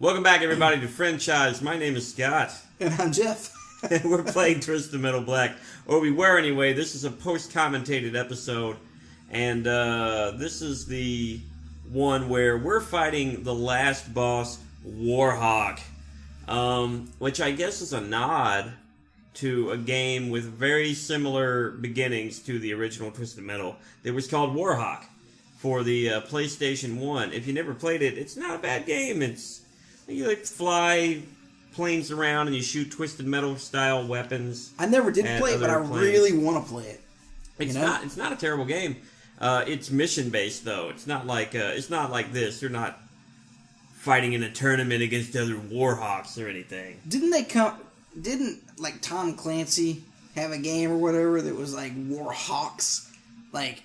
Welcome back, everybody, to Franchise. My name is Scott. And I'm Jeff. And we're playing Twisted Metal Black. Or we were, anyway. This is a post-commentated episode. And this is the one where we're fighting the last boss, Warhawk. Which I guess is a nod to a game with very similar beginnings to the original Twisted Metal. It was called Warhawk for the PlayStation 1. If you never played it, it's not a bad game. You like fly planes around and you shoot Twisted Metal style weapons. I never did play it, but I really want to play it. It's not a terrible game. It's mission based though. It's not like this. You're not fighting in a tournament against other Warhawks or anything. Didn't like Tom Clancy have a game or whatever that was like Warhawks, like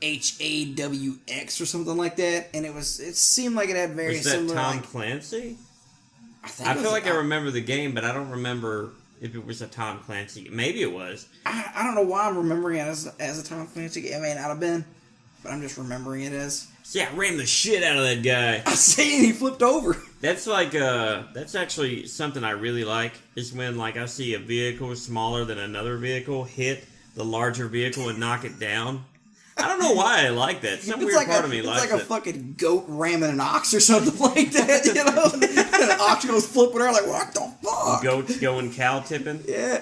HAWX or something like that, and it seemed like it had very similar. Was that Tom Clancy? I feel like I remember the game, but I don't remember if it was a Tom Clancy. Maybe it was. I don't know why I'm remembering it as a Tom Clancy game. I may not have been, but I'm just remembering it as. See, I ran the shit out of that guy. I see, and he flipped over. That's like that's actually something I really like. Is when like I see a vehicle smaller than another vehicle hit the larger vehicle and knock it down. I don't know why I like that. Some weird part of me likes it. It's like a fucking goat ramming an ox or something like that, you know? And an ox goes flipping around like, what the fuck? Goats going cow tipping? Yeah.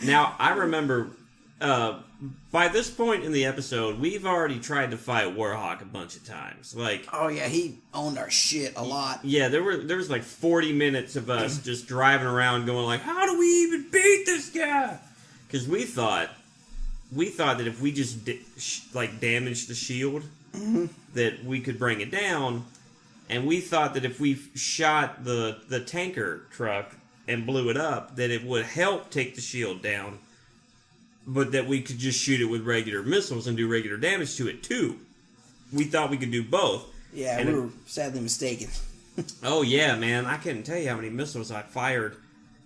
Now, I remember, by this point in the episode, we've already tried to fight Warhawk a bunch of times. Oh yeah, he owned our shit a lot. Yeah, there was like 40 minutes of us just driving around going like, how do we even beat this guy? Because we thought that if we just damaged the shield, that we could bring it down, and we thought that if we shot the tanker truck and blew it up, that it would help take the shield down, but that we could just shoot it with regular missiles and do regular damage to it too. We thought we could do both. Yeah, we were sadly mistaken. Oh yeah, man, I couldn't tell you how many missiles I fired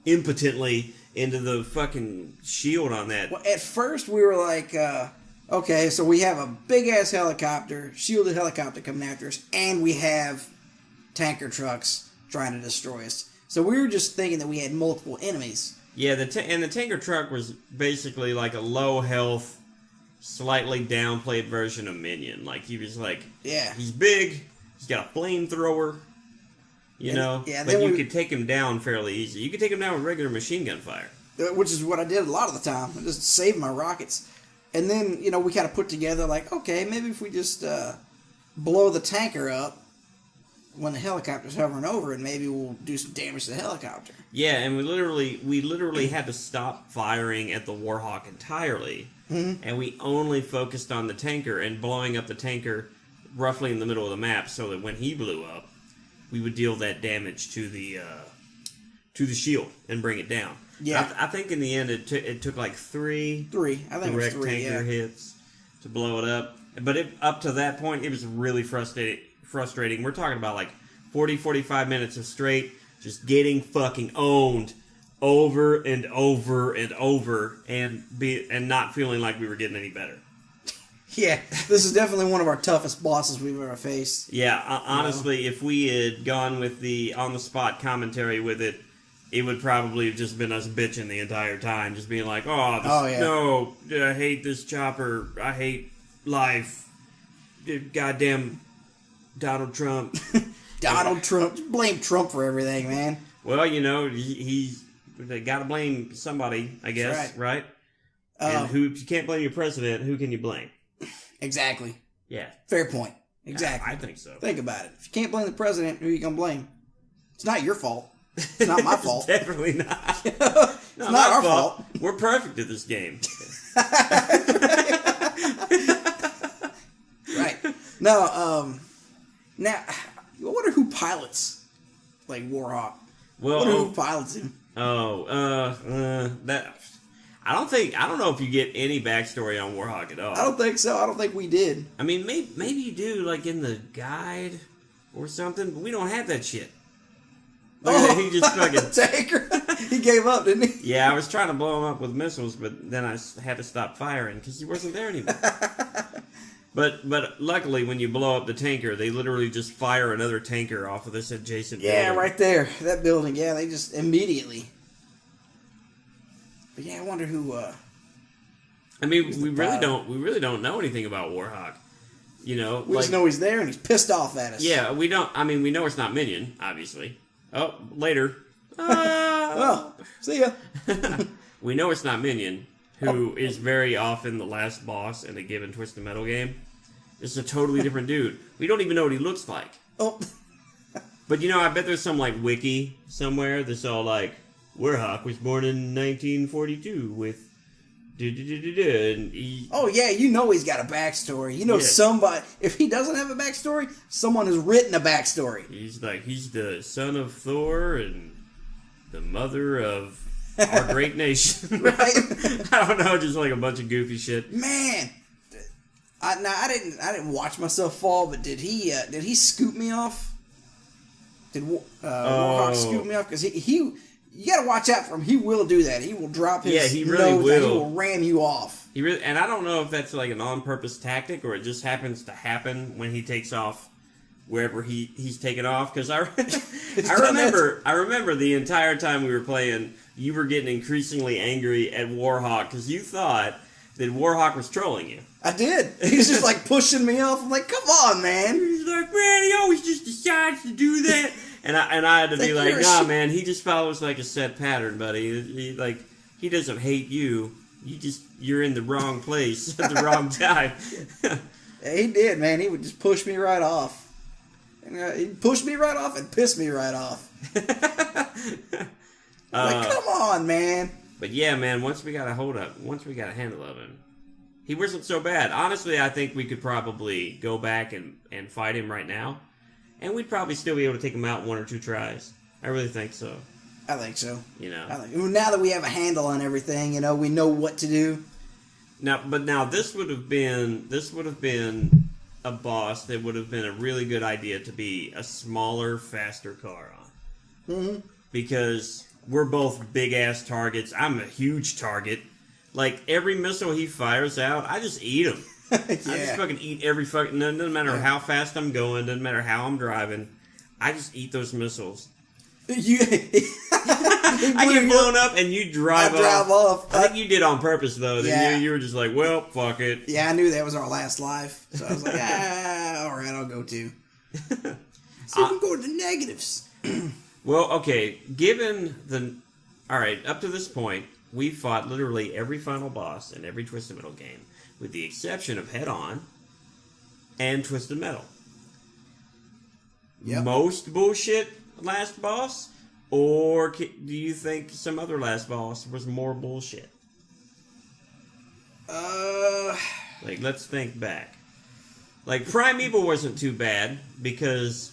impotently into the fucking shield on that. Well, at first we were like, okay, so we have a big-ass helicopter, shielded helicopter coming after us, and we have tanker trucks trying to destroy us. So we were just thinking that we had multiple enemies. Yeah, the tanker truck was basically like a low-health, slightly downplayed version of Minion. Like, he was like, yeah, he's big, he's got a flamethrower. You know, yeah, but you could take him down fairly easy. You could take him down with regular machine gun fire. Which is what I did a lot of the time. I just saved my rockets. And then, we kind of put together like, okay, maybe if we just blow the tanker up when the helicopter's hovering over, and maybe we'll do some damage to the helicopter. Yeah, and we literally had to stop firing at the Warhawk entirely. Mm-hmm. And we only focused on the tanker and blowing up the tanker roughly in the middle of the map so that when he blew up, we would deal that damage to the shield and bring it down. Yeah, I think in the end it took like three. I think direct it was 3, tanker hits to blow it up. But up to that point, it was really frustrating. We're talking about like 40-45 minutes of straight just getting fucking owned over and over and over, and not feeling like we were getting any better. Yeah, this is definitely one of our toughest bosses we've ever faced. Yeah, honestly, if we had gone with the on-the-spot commentary with it, it would probably have just been us bitching the entire time, just being like, no, I hate this chopper, I hate life, goddamn Donald Trump. Donald Trump, blame Trump for everything, man. Well, they gotta blame somebody, I guess, right? And if you can't blame your president, who can you blame? Exactly. Yeah. Fair point. Exactly. I think so. Think about it. If you can't blame the president, who are you going to blame? It's not your fault. It's not my fault. Definitely not. It's not our fault. We're perfect at this game. Right. No, now, I wonder who pilots, like, Warhawk. Well, I wonder who pilots him. I don't know if you get any backstory on Warhawk at all. I don't think so. I don't think we did. I mean, maybe you do, like in the guide or something, but we don't have that shit. He just fucking tanker. He gave up, didn't he? Yeah, I was trying to blow him up with missiles, but then I had to stop firing because he wasn't there anymore. But luckily, when you blow up the tanker, they literally just fire another tanker off of this adjacent Yeah, building. right there. That building, yeah, they just immediately. But yeah, I wonder who... I mean, we really don't know anything about Warhawk. You know, we just know he's there and he's pissed off at us. Yeah, we don't. I mean, we know it's not Minion, obviously. Oh, later. Well, see ya. We know it's not Minion, who is very often the last boss in a given Twisted Metal game. It's a totally different dude. We don't even know what he looks like. Oh. But you know, I bet there's some like wiki somewhere that's all like, Warhawk was born in 1942 with. And oh yeah, you know he's got a backstory. You know somebody. If he doesn't have a backstory, someone has written a backstory. He's the son of Thor and the mother of our great nation. Right? I don't know, just like a bunch of goofy shit. Man, I didn't watch myself fall, but did he scoop me off? Did Warhawk scoop me off? Because he you gotta watch out for him. He will do that. He will drop his he really nose will. and he will ram you off. And I don't know if that's like an on-purpose tactic or it just happens to happen when he takes off wherever he's taken off. Because I remember the entire time we were playing, you were getting increasingly angry at Warhawk because you thought that Warhawk was trolling you. I did. He was just like pushing me off. I'm like, come on, man. He's like, man, he always just decides to do that. And I had to be like, nah, man, he just follows like a set pattern, buddy. He doesn't hate you. You're in the wrong place at the wrong time. Yeah, he did, man. He would just push me right off. He'd push me right off and piss me right off. Like, come on, man. But yeah, man, once we got a handle of him, he wasn't so bad. Honestly, I think we could probably go back and fight him right now. And we'd probably still be able to take him out in 1 or 2 tries. I really think so. I think so. You know. Now that we have a handle on everything, you know, we know what to do. Now this would have been a boss that would have been a really good idea to be a smaller, faster car on. Mm-hmm. Because we're both big ass targets. I'm a huge target. Like every missile he fires out, I just eat him. Yeah. I just fucking eat every fucking... Doesn't matter how fast I'm going. Doesn't matter how I'm driving. I just eat those missiles. I get blown up and you drive off. I think you did on purpose, though. Then you were just like, well, fuck it. Yeah, I knew that was our last life. So I was like, all right, I'll go too. So you can go to the negatives. Well, okay. All right, up to this point, we've fought literally every final boss in every Twisted Metal game, with the exception of Head On and Twisted Metal. Yep. Most bullshit last boss? Or do you think some other last boss was more bullshit? Like, let's think back. Like, Primeval wasn't too bad, because...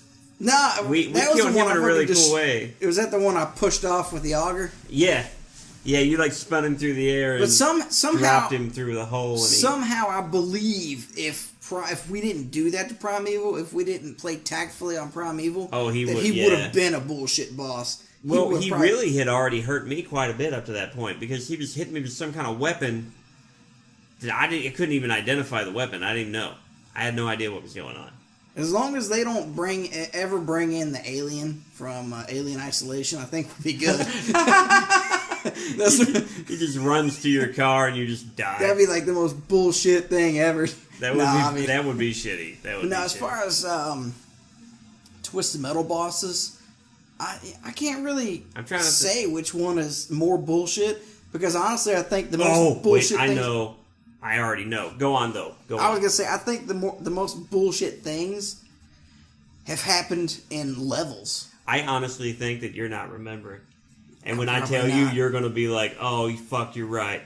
we killed him in a really cool way. Was that the one I pushed off with the auger? Yeah. Yeah, you like spun him through the air and somehow dropped him through the hole. And somehow I believe if we didn't do that to Primeval, if we didn't play tactfully on Primeval, he would have been a bullshit boss. He really had already hurt me quite a bit up to that point, because he was hitting me with some kind of weapon that I couldn't even identify the weapon. I didn't even know. I had no idea what was going on. As long as they don't ever bring in the alien from Alien Isolation, I think we'll be good. He just runs to your car and you just die. That'd be like the most bullshit thing ever. That would be shitty. As far as Twisted Metal bosses, I can't really say which one is more bullshit, because honestly I think the most bullshit things... I already know. Go on, though. I was gonna say, I think the most bullshit things have happened in levels. I honestly think that you're not remembering. And when I tell you, you're gonna be like, "Oh, fuck, you're right."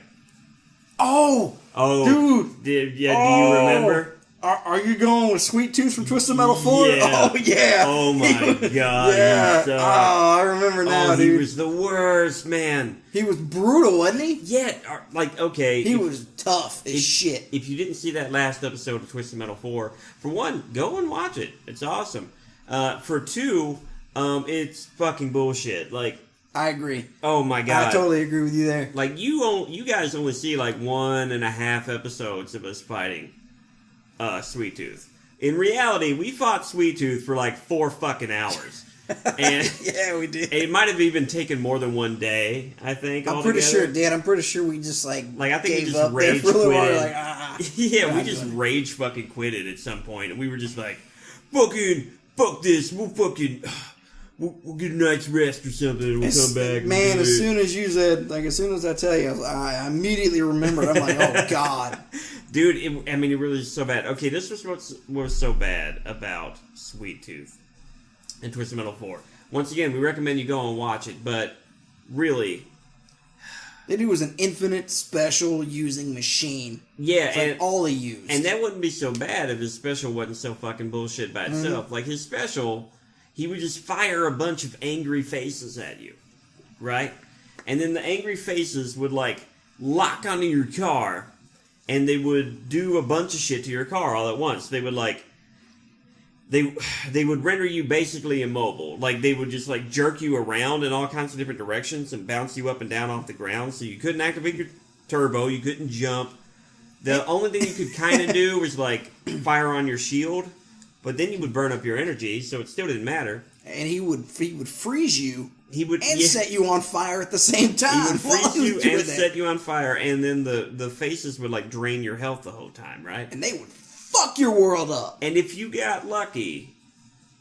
Oh, dude. Do you remember? Are you going with Sweet Tooth from Twisted Metal 4? Yeah. Oh, yeah. Oh, my God. Yeah. I remember now, dude. He was the worst, man. He was brutal, wasn't he? Yeah. Okay. He was tough as shit. If you didn't see that last episode of Twisted Metal 4, for one, go and watch it. It's awesome. For two, it's fucking bullshit. Like, I agree. Oh, my God. I totally agree with you there. Like, you guys only see, like, 1.5 episodes of us fighting. Sweet Tooth. In reality, we fought Sweet Tooth for like 4 fucking hours. And yeah, we did. It might have even taken more than one day, I think. I'm pretty sure it did. I'm pretty sure we just I think we just up rage there for a little while. quitted. Yeah, we just rage fucking quitted at some point, and we were just like, fuck this, we'll get a night's rest or something, and we'll come back. Man, as soon as you said, as soon as I tell you, I immediately remembered. I'm like, oh god, dude. It really is so bad. Okay, this was what was so bad about Sweet Tooth and Twisted Metal 4. Once again, we recommend you go and watch it, but really, that dude was an infinite special using machine. Yeah, and all he used. And that wouldn't be so bad if his special wasn't so fucking bullshit by itself. Like, his special, he would just fire a bunch of angry faces at you, right? And then the angry faces would, lock onto your car, and they would do a bunch of shit to your car all at once. They would, they would render you basically immobile. Like, they would just, jerk you around in all kinds of different directions and bounce you up and down off the ground, so you couldn't activate your turbo, you couldn't jump. The only thing you could kind of do was, fire on your shield, but then you would burn up your energy, so it still didn't matter. And he would freeze you. He would set you on fire at the same time. He would freeze you and set you on fire, and then the faces would, drain your health the whole time, right? And they would fuck your world up. And if you got lucky,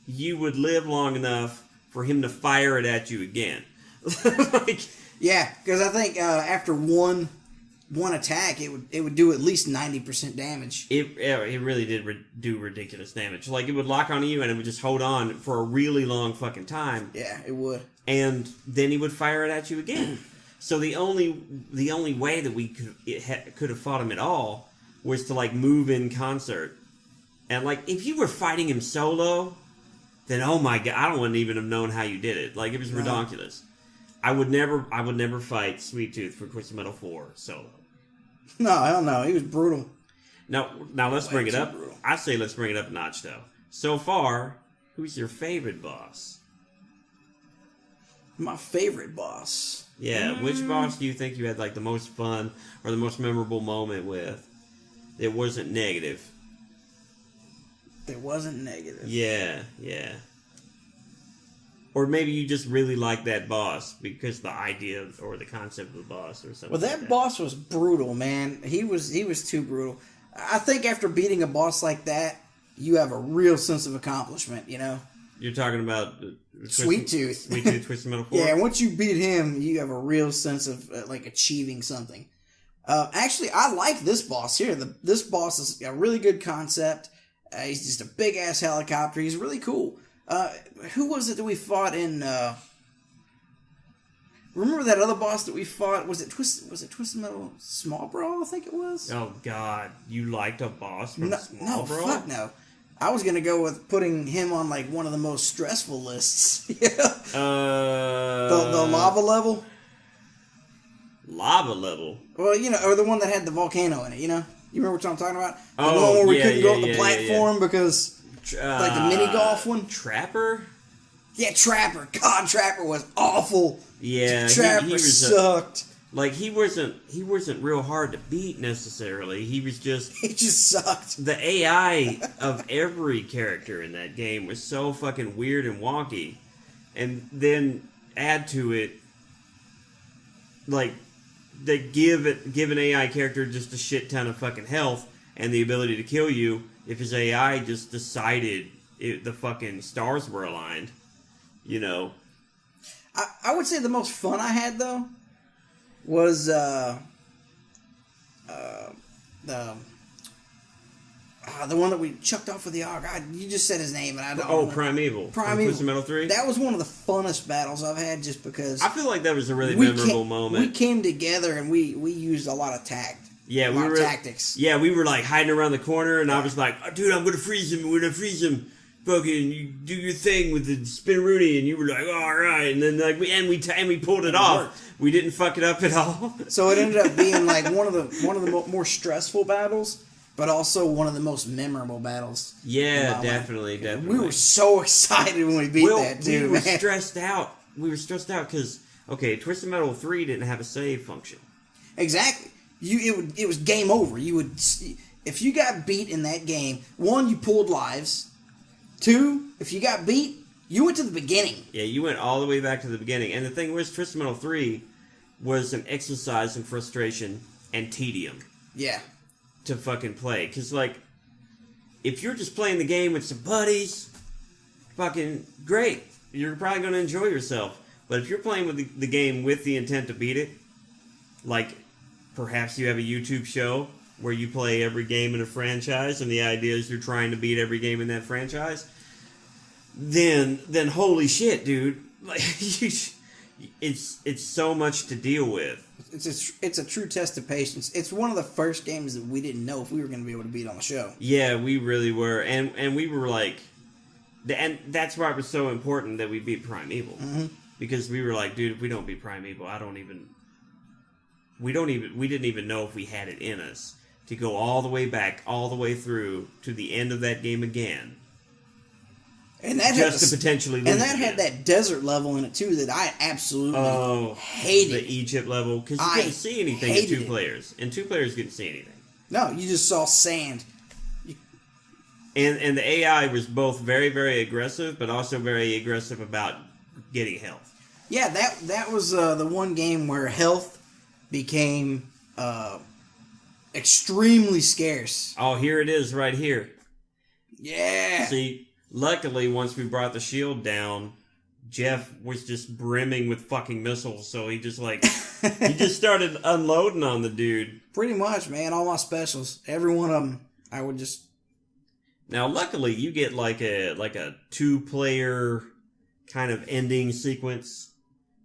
you would live long enough for him to fire it at you again. Yeah, because I think after one attack, it would do at least 90% damage. It really did do ridiculous damage. It would lock onto you, and it would just hold on for a really long fucking time. Yeah, it would. And then he would fire it at you again. So the only way that we could have fought him at all was to move in concert. And if you were fighting him solo, then oh my god, I wouldn't even have known how you did it. It was ridiculous. I would never fight Sweet Tooth for Twisted Metal 4 solo. No, hell no. He was brutal. Now let's bring it up. Brutal. I say let's bring it up a notch though. So far, who's your favorite boss? My favorite boss. Yeah, which boss do you think you had the most fun or the most memorable moment with? It wasn't negative. It wasn't negative. Yeah. Or maybe you just really like that boss because the idea or the concept of the boss or something. Well, that boss was brutal, man. He was too brutal. I think after beating a boss like that, you have a real sense of accomplishment, you know? You're talking about Sweet Tooth. Sweet Tooth, Twisted Metal 4? Yeah, once you beat him, you have a real sense of, achieving something. Actually, I like this boss here. This boss has got a really good concept. He's just a big-ass helicopter. He's really cool. Who was it that we fought in... remember that other boss that we fought? Was it Twisted Metal Small Brawl, I think it was? Oh, God. You liked a boss from Small Brawl? No, fuck no. I was going to go with putting him on, one of the most stressful lists. Yeah. The lava level? Lava level? Well, or the one that had the volcano in it, You remember what I'm talking about? The one where we couldn't go up the platform because... the mini golf one? Trapper? Yeah, Trapper. God, Trapper was awful. Yeah, Trapper sucked. He wasn't real hard to beat necessarily. He was just... He just sucked. The AI of every character in that game was so fucking weird and wonky. And then add to it, they give an AI character just a shit ton of fucking health and the ability to kill you if his AI just decided the fucking stars were aligned, I would say the most fun I had, though, was the one that we chucked off with the AUG. You just said his name, and I don't know. Oh, Primeval. Twisted Metal 3? That was one of the funnest battles I've had just because... I feel like that was a really memorable moment. We came together, and we used a lot of tact. Yeah, we were tactics. Yeah, we were hiding around the corner, and I was like, oh, "Dude, I'm gonna freeze him. We're gonna freeze him. Fucking, you do your thing with the spin-rooney," and you were like, "All right." And then we pulled it off. Worked. We didn't fuck it up at all. So it ended up being one of the more stressful battles, but also one of the most memorable battles. Yeah, definitely. We were so excited when we beat that dude. We were stressed out. We were stressed out because Twisted Metal 3 didn't have a save function. Exactly. It was game over. You would if you got beat in that game, 1, you pulled lives. 2, if you got beat, you went to the beginning. Yeah, you went all the way back to the beginning. And the thing was, Twisted Metal 3 was an exercise in frustration and tedium. Yeah. To fucking play. Because, like, if you're just playing the game with some buddies, fucking great. You're probably going to enjoy yourself. But if you're playing with the game with the intent to beat it, like, perhaps you have a YouTube show where you play every game in a franchise, and the idea is you're trying to beat every game in that franchise, then holy shit, dude. Like, it's so much to deal with. It's a true test of patience. It's one of the first games that we didn't know if we were going to be able to beat on the show. Yeah, we really were. And we were like... And that's why it was so important that we beat Primeval. Mm-hmm. Because we were like, dude, if we don't beat Primeval, we didn't even know if we had it in us to go all the way back, all the way through to the end of that game again. And that just to potentially lose. And that had that desert level in it too that I absolutely hated. The Egypt level, because you couldn't see anything in 2 players. And 2 players couldn't see anything. No, you just saw sand. And the AI was both very, very aggressive, but also very aggressive about getting health. Yeah, that was the one game where health became extremely scarce. Oh, here it is right here. Yeah. See, luckily, once we brought the shield down, Jeff was just brimming with fucking missiles, so he just started unloading on the dude. Pretty much, man. All my specials, every one of them, I would just... Now, luckily, you get like a 2-player kind of ending sequence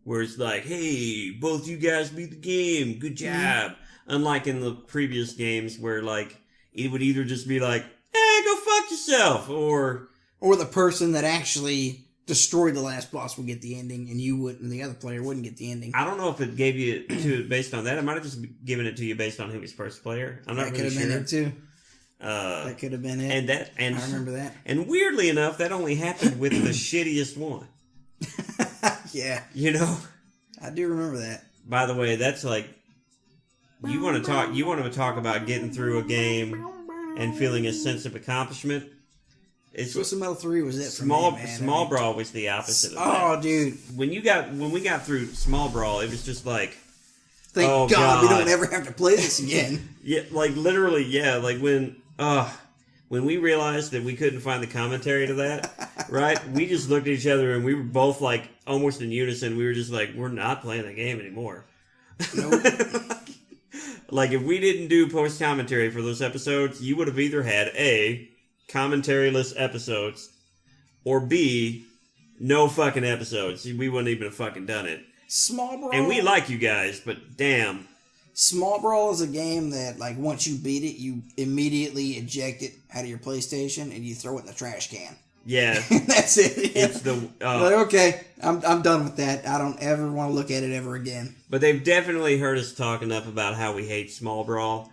where it's like, hey, both you guys beat the game, good job. Mm-hmm. Unlike in the previous games where, like, it would either just be like, go fuck yourself, or the person that actually destroyed the last boss would get the ending, and you wouldn't, and the other player wouldn't get the ending. I don't know if it gave you to based on that. It might have just given it to you based on who was first player. I'm not really sure. That could have been it too. That could have been it. And I remember that. And weirdly enough, that only happened with the shittiest one. Yeah. You know? I do remember that. By the way, that's like you want to talk about getting through a game and feeling a sense of accomplishment. Twisted Metal 3 was it for me, man. Small Brawl was the opposite of that. Oh, dude. When we got through Small Brawl, it was just like, Thank God we don't ever have to play this again. Yeah, like literally, yeah. Like when we realized that we couldn't find the commentary to that, right? We just looked at each other and we were both like almost in unison. We were just like, we're not playing the game anymore. Nope. Like if we didn't do post commentary for those episodes, you would have either had A, commentary-less episodes, or B, no fucking episodes. We wouldn't even have fucking done it. Small Brawl. And we like you guys, but damn. Small Brawl is a game that, like, once you beat it, you immediately eject it out of your PlayStation and you throw it in the trash can. Yeah. That's it. Yeah. It's the... like, okay, I'm done with that. I don't ever want to look at it ever again. But they've definitely heard us talk enough about how we hate Small Brawl.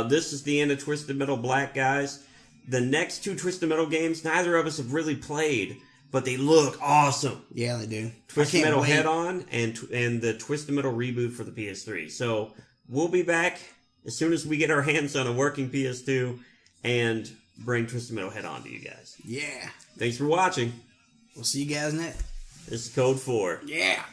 This is the end of Twisted Metal Black, guys. The next 2 Twisted Metal games, neither of us have really played, but they look awesome. Yeah, they do. Twisted Metal Head-On and the Twisted Metal reboot for the PS3. So we'll be back as soon as we get our hands on a working PS2 and bring Twisted Metal Head-On to you guys. Yeah. Thanks for watching. We'll see you guys next. This is Code 4. Yeah.